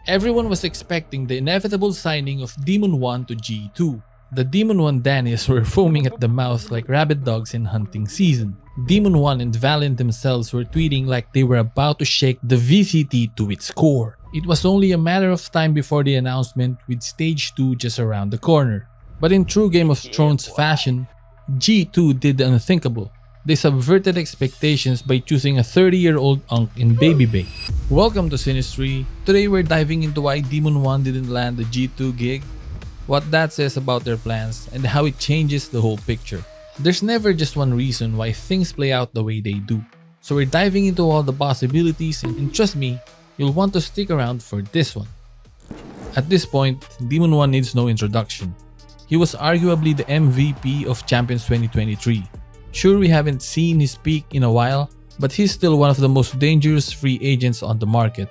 Everyone was expecting the inevitable signing of Demon1 to G2. The Demon1 Danis were foaming at the mouth like rabid dogs in hunting season. Demon1 and Valiant themselves were tweeting like they were about to shake the VCT to its core. It was only a matter of time before the announcement, with Stage 2 just around the corner. But in true Game of Thrones fashion, G2 did the unthinkable. They subverted expectations by choosing a 30-year-old unk in Babybay. Welcome to snstry. Today we're diving into why Demon1 didn't land the G2 gig, what that says about their plans, and how it changes the whole picture. There's never just one reason why things play out the way they do. So we're diving into all the possibilities, and trust me, you'll want to stick around for this one. At this point, Demon1 needs no introduction. He was arguably the MVP of Champions 2023. Sure, we haven't seen his peak in a while, but he's still one of the most dangerous free agents on the market.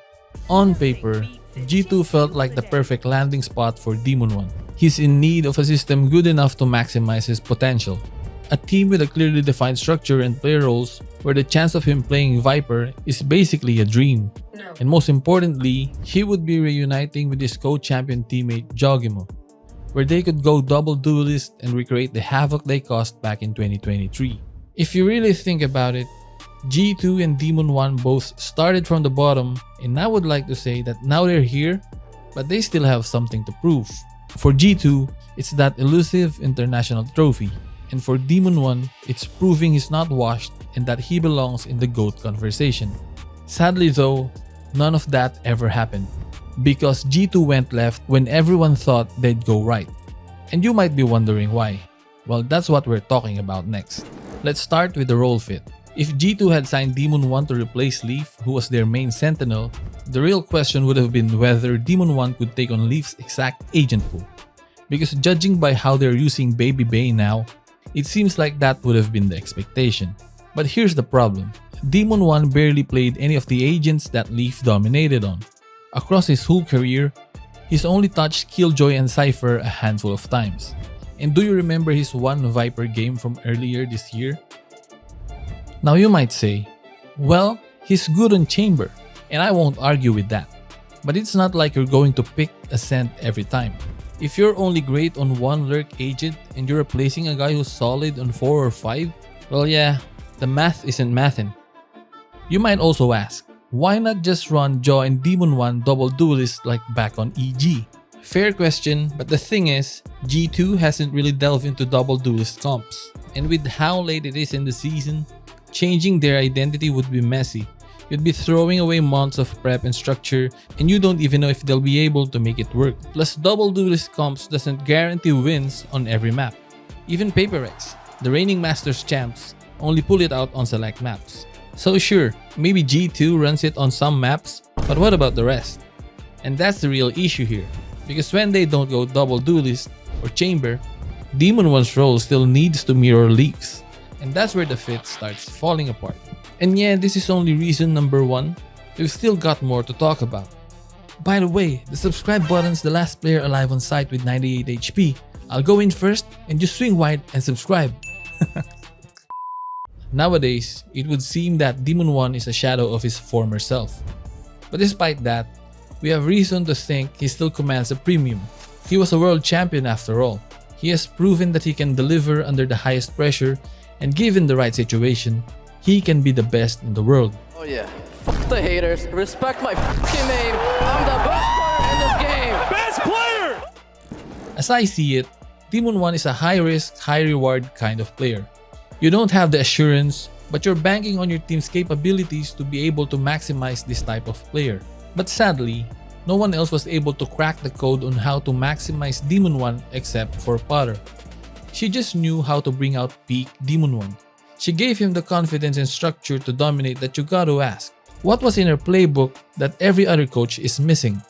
On paper, G2 felt like the perfect landing spot for Demon1. He's in need of a system good enough to maximize his potential. A team with a clearly defined structure and player roles where the chance of him playing Viper is basically a dream. And most importantly, he would be reuniting with his co-champion teammate Jogimo, where they could go Double Duelist and recreate the havoc they caused back in 2023. If you really think about it, G2 and Demon1 both started from the bottom, and I would like to say that now they're here, but they still have something to prove. For G2, it's that elusive international trophy, and for Demon1, it's proving he's not washed and that he belongs in the GOAT conversation. Sadly though, none of that ever happened, because G2 went left when everyone thought they'd go right. And you might be wondering why. Well, that's what we're talking about next. Let's start with the role fit. If G2 had signed Demon1 to replace Leaf, who was their main sentinel, the real question would have been whether Demon1 could take on Leaf's exact agent pool. Because judging by how they're using Babybay now, it seems like that would have been the expectation. But here's the problem. Demon1 barely played any of the agents that Leaf dominated on. Across his whole career, he's only touched Killjoy and Cypher a handful of times. And do you remember his one Viper game from earlier this year? Now you might say, well, he's good on Chamber, and I won't argue with that. But it's not like you're going to pick a scent every time. If you're only great on one lurk agent and you're replacing a guy who's solid on 4 or 5, well yeah, the math isn't mathin'. You might also ask, why not just run Jaw and Demon1 Double Duelist like back on EG? Fair question, but the thing is, G2 hasn't really delved into Double Duelist comps. And with how late it is in the season, changing their identity would be messy. You'd be throwing away months of prep and structure, and you don't even know if they'll be able to make it work. Plus, Double Duelist comps doesn't guarantee wins on every map. Even Paper X, the reigning Masters champs, only pull it out on select maps. So sure, maybe G2 runs it on some maps, but what about the rest? And that's the real issue here, because when they don't go Double Duelist or Chamber, Demon1's role still needs to mirror Leaf's. And that's where the fit starts falling apart. And yeah, this is only reason number 1. We've still got more to talk about. By the way, the subscribe button's the last player alive on site with 98 HP. I'll go in first and just swing wide and subscribe. Nowadays, it would seem that Demon1 is a shadow of his former self. But despite that, we have reason to think he still commands a premium. He was a world champion after all. He has proven that he can deliver under the highest pressure, and given the right situation, he can be the best in the world. Oh yeah, fuck the haters, respect my fucking name, I'm the best player in this game! Best player! As I see it, Demon1 is a high-risk, high-reward kind of player. You don't have the assurance, but you're banking on your team's capabilities to be able to maximize this type of player. But sadly, no one else was able to crack the code on how to maximize Demon1 except for Potter. She just knew how to bring out peak Demon1. She gave him the confidence and structure to dominate that you gotta ask, what was in her playbook that every other coach is missing?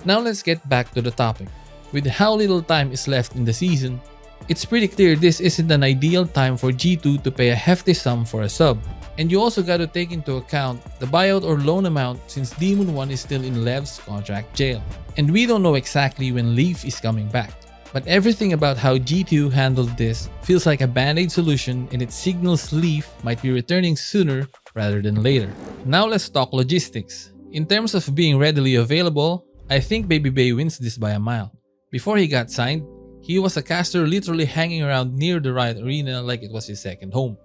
Now let's get back to the topic. With how little time is left in the season, it's pretty clear this isn't an ideal time for G2 to pay a hefty sum for a sub. And you also gotta take into account the buyout or loan amount since Demon1 is still in Lev's contract jail. And we don't know exactly when Leaf is coming back. But everything about how G2 handled this feels like a band-aid solution, and it signals Leaf might be returning sooner rather than later. Now let's talk logistics. In terms of being readily available, I think Babybay wins this by a mile. Before he got signed, he was a caster literally hanging around near the Riot Arena like it was his second home.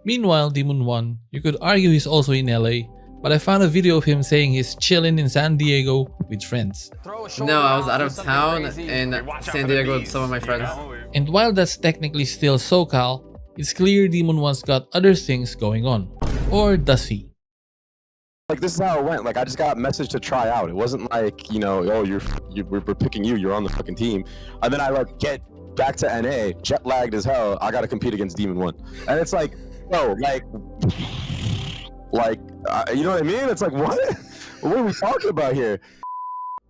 Meanwhile, Demon1, you could argue he's also in LA, but I found a video of him saying he's chilling in San Diego with friends. No, I was out of town in San Diego with some of my friends. And while that's technically still SoCal, it's clear Demon1's got other things going on. Or does he? Like, this is how it went. Like, I just got messaged to try out. It wasn't like, you know, oh, we're picking you, you're on the fucking team. And then I like get back to NA, jet lagged as hell. I got to compete against Demon1. And it's like, no, you know what I mean? It's like, what? What are we talking about here?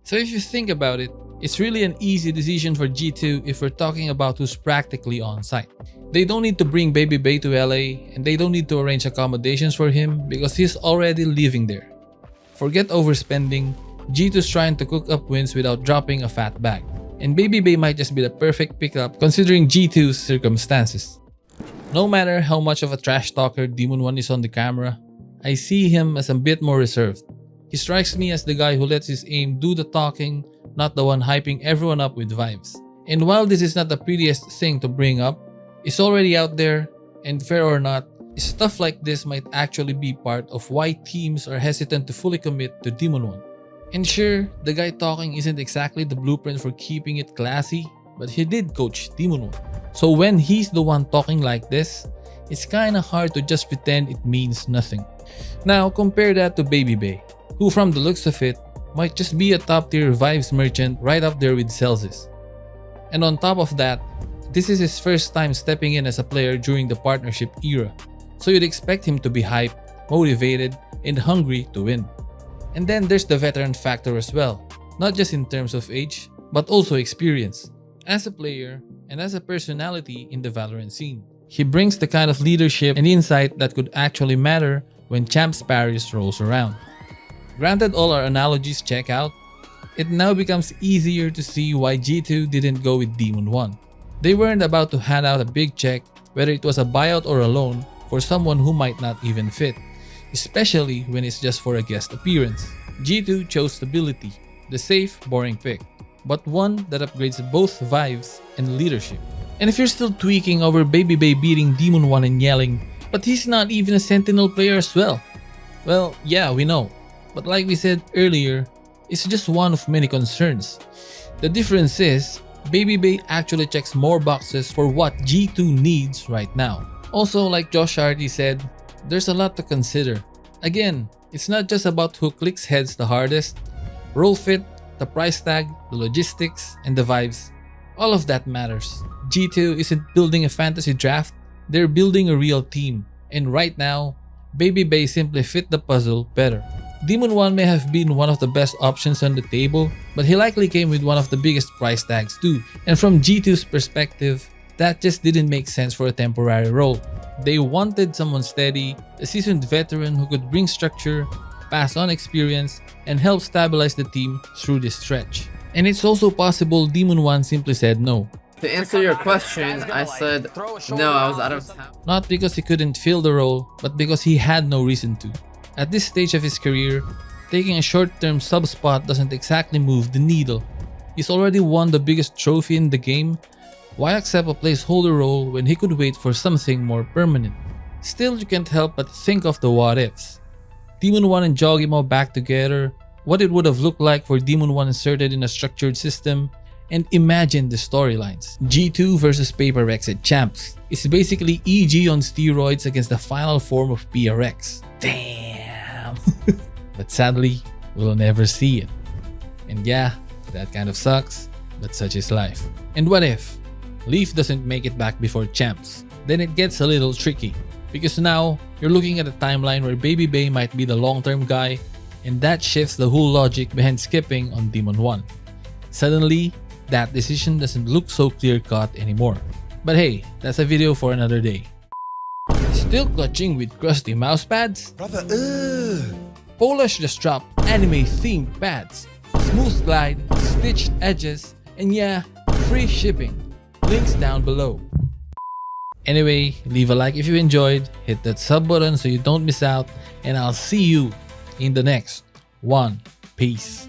So if you think about it, it's really an easy decision for G2 if we're talking about who's practically on site. They don't need to bring Babybay to LA, and they don't need to arrange accommodations for him because he's already living there. Forget overspending, G2's trying to cook up wins without dropping a fat bag. And Babybay might just be the perfect pickup considering G2's circumstances. No matter how much of a trash talker Demon1 is on the camera, I see him as a bit more reserved. He strikes me as the guy who lets his aim do the talking, not the one hyping everyone up with vibes. And while this is not the prettiest thing to bring up, it's already out there, and fair or not, stuff like this might actually be part of why teams are hesitant to fully commit to Demon1. And sure, the guy talking isn't exactly the blueprint for keeping it classy, but he did coach Demon1. So when he's the one talking like this, it's kinda hard to just pretend it means nothing. Now compare that to Babybay, who from the looks of it, might just be a top tier vibes merchant right up there with Celsius. And on top of that, this is his first time stepping in as a player during the partnership era, so you'd expect him to be hyped, motivated, and hungry to win. And then there's the veteran factor as well, not just in terms of age, but also experience, as a player and as a personality in the Valorant scene. He brings the kind of leadership and insight that could actually matter when Champs Paris rolls around. Granted all our analogies check out, it now becomes easier to see why G2 didn't go with Demon1. They weren't about to hand out a big check, whether it was a buyout or a loan, for someone who might not even fit, especially when it's just for a guest appearance. G2 chose stability, the safe, boring pick, but one that upgrades both vibes and leadership. And if you're still tweaking over Babybay beating Demon1 and yelling, but he's not even a Sentinel player as well. Well, yeah, we know. But like we said earlier, it's just one of many concerns. The difference is, Babybay actually checks more boxes for what G2 needs right now. Also, like Josh already said, there's a lot to consider. Again, it's not just about who clicks heads the hardest. Role fit, the price tag, the logistics, and the vibes. All of that matters. G2 isn't building a fantasy draft, they're building a real team. And right now, Babybay simply fit the puzzle better. Demon1 may have been one of the best options on the table, but he likely came with one of the biggest price tags too. And from G2's perspective, that just didn't make sense for a temporary role. They wanted someone steady, a seasoned veteran who could bring structure, pass on experience, and help stabilize the team through this stretch. And it's also possible Demon1 simply said no. To answer your question, I said no, I was out of town. Not because he couldn't fill the role, but because he had no reason to. At this stage of his career, taking a short-term sub spot doesn't exactly move the needle. He's already won the biggest trophy in the game. Why accept a placeholder role when he could wait for something more permanent? Still, you can't help but think of the what-ifs. Demon1 and Jogimo back together, what it would have looked like for Demon1 inserted in a structured system, and imagine the storylines. G2 versus PaperX at Champs. It's basically EG on steroids against the final form of PRX. Damn! But sadly, we'll never see it. And yeah, that kind of sucks, but such is life. And what if Leaf doesn't make it back before Champs? Then it gets a little tricky, because now you're looking at a timeline where Babybay might be the long-term guy, and that shifts the whole logic behind skipping on Demon1. Suddenly, that decision doesn't look so clear-cut anymore. But hey, that's a video for another day. Still clutching with crusty mouse pads? Brother, Polash just dropped anime-themed pads, smooth glide, stitched edges, and yeah, free shipping. Links down below. Anyway, leave a like if you enjoyed, hit that sub button so you don't miss out, and I'll see you in the next one. Peace.